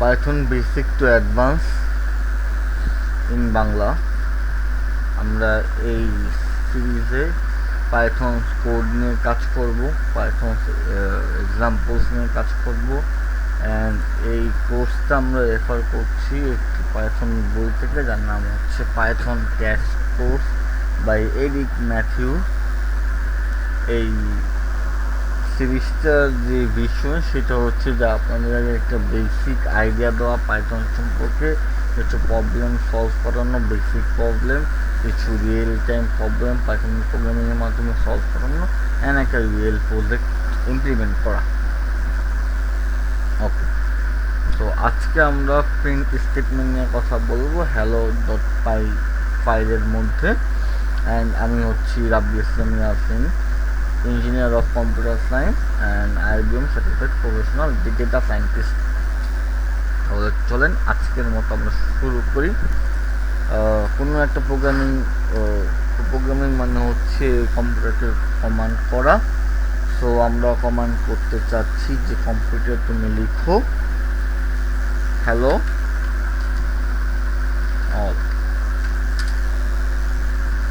Python basic to advance in Bangla. আমরা এই সিরিজে পাইথন কোড নিয়ে কাজ করব, পাইথন এক্সাম্পলস নিয়ে কাজ করব। অ্যান্ড এই কোর্সটা আমরা রেফার করছি একটি পাইথন বই থেকে, যার নাম হচ্ছে Python crash course by Eric Matthew. এই সিরিজটার যে বিষয় সেটা হচ্ছে যে আপনাদের আগে একটা বেসিক আইডিয়া দেওয়া পাইথন সম্পর্কে, কিছু প্রবলেম সলভ করানো, বেসিক প্রবলেম, কিছু রিয়েল টাইম প্রবলেম পাইথন প্রোগ্রামিংয়ের মাধ্যমে সলভ করানো, অ্যান্ড একটা রিয়েল প্রজেক্ট ইমপ্লিমেন্ট করা। ওকে, তো আজকে আমরা প্রিন্ট স্টেটমেন্ট নিয়ে কথা বলবো হ্যালো ডট পাই ফাইলের মধ্যে। অ্যান্ড আমি হচ্ছি Rabbi Islam Yasin, engineer of computer science and IBM certified professional data scientist. তাহলে চলেন আজকের মতো আমরা শুরু করি। কোনো একটা প্রোগ্রামিং মানে হচ্ছে কম্পিউটারকে কমান্ড করা। সো আমরা কমান্ড করতে চাচ্ছি যে কম্পিউটার তুমি লিখো হ্যালো অল।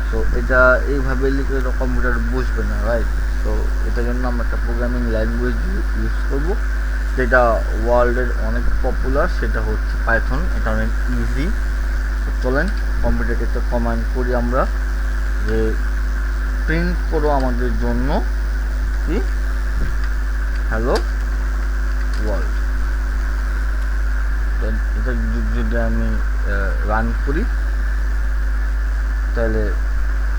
তো এটা এইভাবে লিখলে তো কম্পিউটার বুঝবে না, রাইট? তো এটার জন্য আমরা একটা প্রোগ্রামিং ল্যাঙ্গুয়েজ ইউজ করবো, যেটা ওয়ার্ল্ডের অনেক পপুলার, সেটা হচ্ছে পাইথন। এটা অনেক ইজি। তো চলেন কম্পিউটারকে একটা কমান্ড করি আমরা, যে প্রিন্ট করো আমাদের জন্য কি হ্যালো ওয়ার্ল্ড। এটা যদি আমি রান করি তাহলে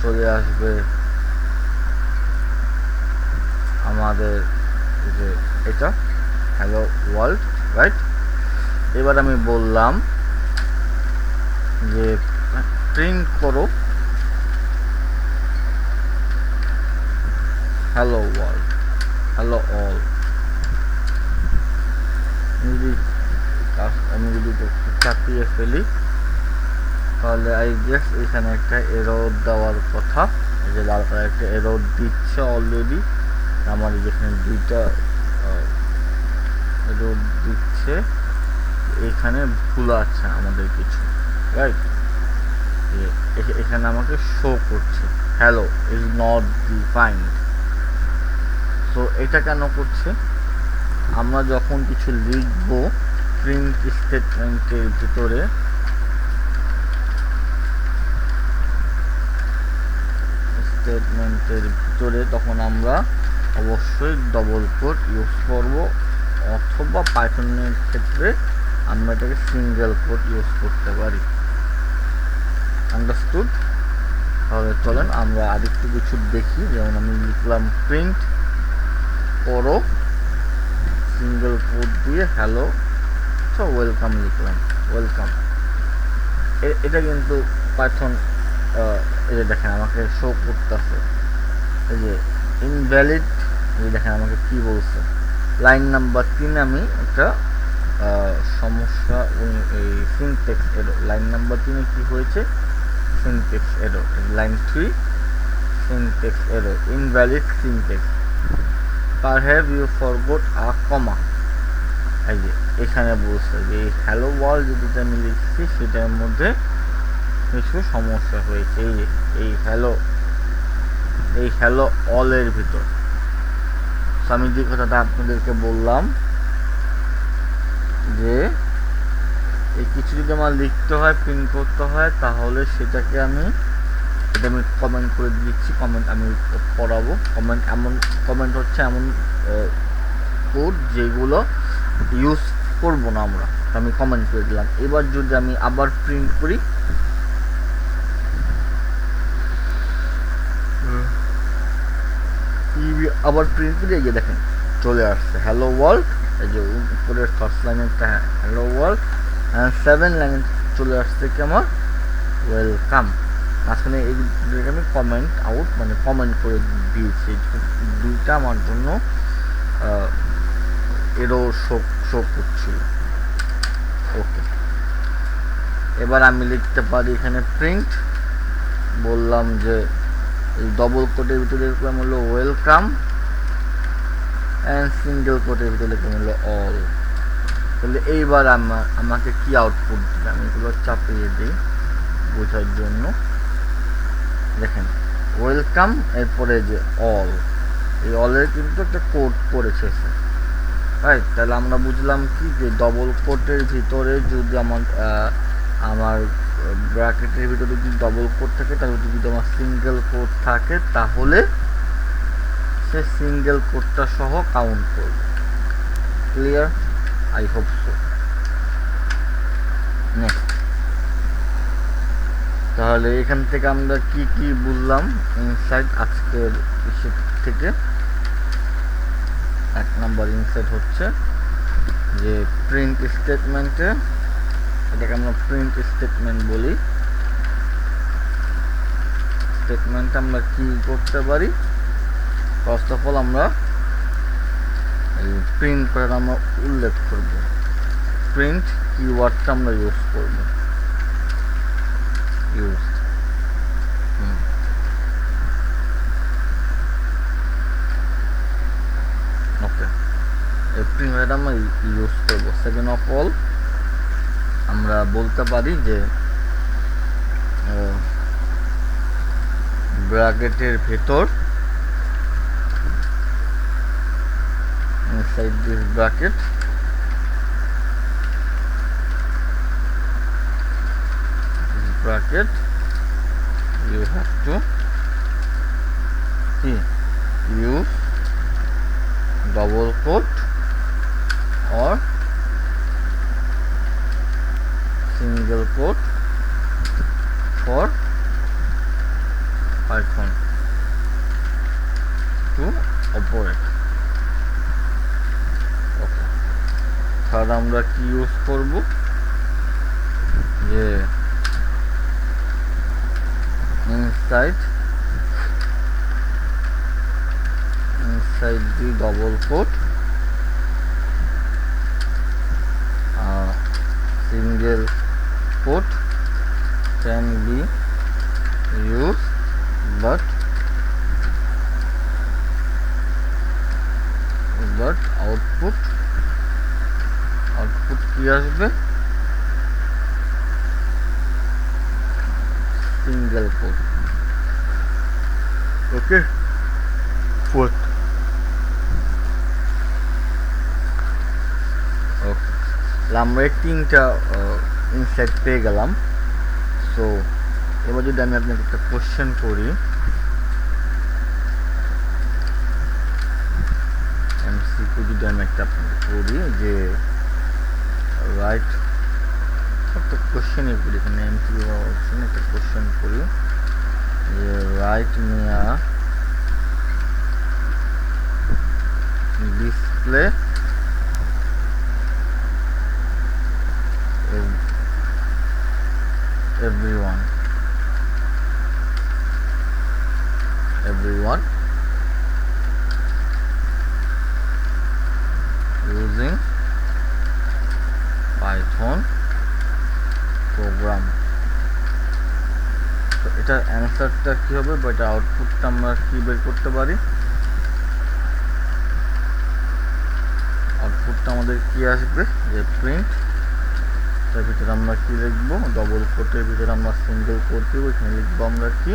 চলে আসবে আমাদের যে এটা হ্যালো ওয়ার্ল্ড, রাইট? এবার আমি বললাম যে প্রিন্ট করো হ্যালো ওয়ার্ল্ড, হ্যালো অল। আমি যদি চাপিয়ে ফেলি তাহলে আই গেস এখানে একটা এরর দেওয়ার কথা। এই যে লাল কালার একটা এরর দিচ্ছে অলরেডি, আমার যেখানে দুইটা এরর দিচ্ছে, এখানে ভুল আছে আমাদের কিছু, রাইট? এখানে আমাকে শো করছে hello is not defined. So এটা কেন করছে? আমরা যখন কিছু লিখবো প্রিন্ট স্টেটমেন্টের ভিতরে, তখন আমরা অবশ্যই ডবল কোট ইউজ করব, অথবা পাইথনের ক্ষেত্রে আমরা এটাকে সিঙ্গেল কোট ইউজ করতে পারি। আন্ডারস্টুড? তাহলে চলেন আমরা আরেকটু কিছু দেখি। যেমন আমি লিখলাম প্রিন্ট করো সিঙ্গেল কোট দিয়ে হ্যালো, সো ওয়েলকাম লিখলাম, ওয়েলকাম। এটা কিন্তু পাইথন এই যে দেখেন আমাকে শো করতেছে এই যে ইনভ্যালিড। এই দেখেন আমাকে কি বলছে, লাইন নাম্বার 3 আমি একটা সমস্যা, এই সিনট্যাক্স এরর। লাইন নাম্বার 3 কি হয়েছে? Syntax error. Line 3 syntax error, invalid syntax, perhaps you forgot a comma. এই যে এখানে বলছে যে এই হ্যালো ওয়ার্ল্ড যেটা আমি লিখছি সেটার মধ্যে কিছু সমস্যা হয়েছে। এই যে এই হ্যালো অলের ভিতর। আমি যে কথাটা আপনাদেরকে বললাম যে এই কিছু যদি আমার লিখতে হয়, প্রিন্ট করতে হয়, তাহলে সেটাকে আমি কমেন্ট করে দিচ্ছি। কমেন্ট আমি পড়াবো। কমেন্ট হচ্ছে এমন কোড যেগুলো ইউজ করবো না আমরা, আমি কমেন্ট করে দিলাম। এবার যদি আমি আবার প্রিন্ট করি, আবার প্রিন্ট করে গিয়ে দেখেন চলে আসছে হ্যালো ওয়ার্ল্ড। এই যে উপরের ফার্স্ট লাইনেরটা হ্যালো ওয়ার্ল্ড, 7 লাইনে চলে আসছে কি আমার ওয়েলকাম। মাঝখানে এই আমি কমেন্ট আউট মানে কমেন্ট করে দিয়েছি, দুইটা আমার জন্য এরও শো করছিল। ওকে, এবার আমি লিখতে পারি এখানে প্রিন্ট, বললাম যে এই ডবল কোটের ভিতরে লিখলাম হলো ওয়েলকাম, অ্যান্ড সিঙ্গেল কোটের ভিতরে লিখলাম হলো অল। তাহলে এইবার আমাকে কি আউটপুট দিবে, আমি এগুলো চাপিয়ে দিই বোঝার জন্য। দেখেন ওয়েলকাম, এরপরে যে অল, এই অলের কিন্তু একটা কোড করেছে রাইট। তাহলে আমরা বুঝলাম কি যে ডবল কোটের ভিতরে যদি আমার ব্র্যাকেটের ভিতরে যদি ডবল কোট থাকে, তাহলে যদি আমার সিঙ্গেল কোট থাকে তাহলে সে সিঙ্গেল কোটটা সহ কাউন্ট করবে। Clear? I hope so. Next, তাহলে এখান থেকে আমরা কি কি বুঝলাম ইনসাইট আজকের ইস্যু থেকে? এক নাম্বার ইনসাইট হচ্ছে যে প্রিন্ট স্টেটমেন্টে, এটাকে আমরা প্রিন্ট স্টেটমেন্ট বলি, স্টেটমেন্ট আমরা কি করতে পারি? ফার্স্ট অফ অল আমরা এই প্রিন্ট করার আমরা উল্লেখ করব, প্রিন্ট কিওয়ার্ডটা আমরা ইউজ করব, ইউজ ওকে, এই প্রিন্ট করাটা আমরা ইউজ করব। সেকেন্ড অফ অল আমরা বলতে পারি যে ব্র্যাকেটের ভেতর, inside this bracket, you have to use double quote or single quote for Python to operate. Okay, তাহলে আমরা কি ইউজ করব যে inside the double quote single quote can be used, but output কি আসবে? Single quote. Okay, quote. Okay, আমরা এই তিনটা ইনসাইট পেয়ে গেলাম। সো এবার যদি আমি আপনাকে একটা কোশ্চেন করি, এমসিকিউ যদি আমি একটা করি যে রাইট, একটা কোশ্চেনই করি এখানে, এমসিকিউ অপশন একটা কোশ্চেন করি যে রাইট মিয়া display everyone using Python program। তো এটার অ্যান্সারটা কি হবে বা এটা আউটপুটটা আমরা কি বের করতে পারি? আউটপুটটা আমাদের কি আসবে যে প্রিন্ট, তার ভিতরে আমরা কি লিখবো? ডবল কোটের ভিতরে আমরা সিঙ্গেল কোট দিব, এখানে লিখবো আমরা কি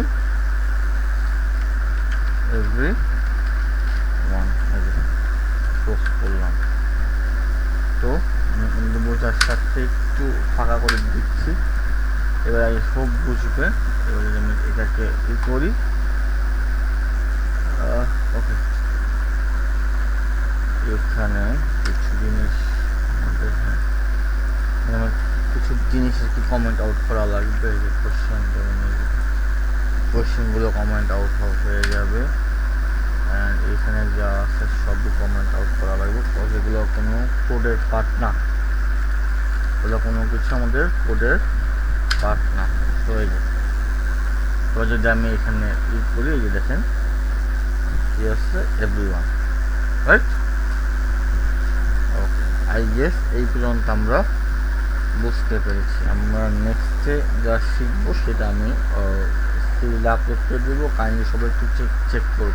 everyone, পোস্ট করলাম। তো আমি বোঝার সাথে একটু ফাঁকা করে দিচ্ছি, এবার আমি সব বুঝবে। এবার যদি আমি এটাকে করি, ওকে, এখানে কিছু জিনিস কিছু জিনিস একটু কমেন্ট আউট করা লাগবে। যে কোশ্চেনগুলো কমেন্ট আউট হয়ে যাবে, অ্যান্ড এখানে যা আছে সবই কমেন্ট আউট করা লাগবে। এগুলো কোনো কোডের পার্ট না, এগুলো কোনো কিছু আমাদের কোডের পার্ট না। তো এই যে এবার যদি আমি এখানে করি, এই যে দেখেন কি আছে everyone, right? Okay, I guess এই পর্যন্ত আমরা বুঝতে পেরেছি। আমরা নেক্সটে যা শিখবো সেটা আমি সিরিয়ালে আপলোড করে দেবো, কাইন্ডলি সবাই একটু চেক করবো।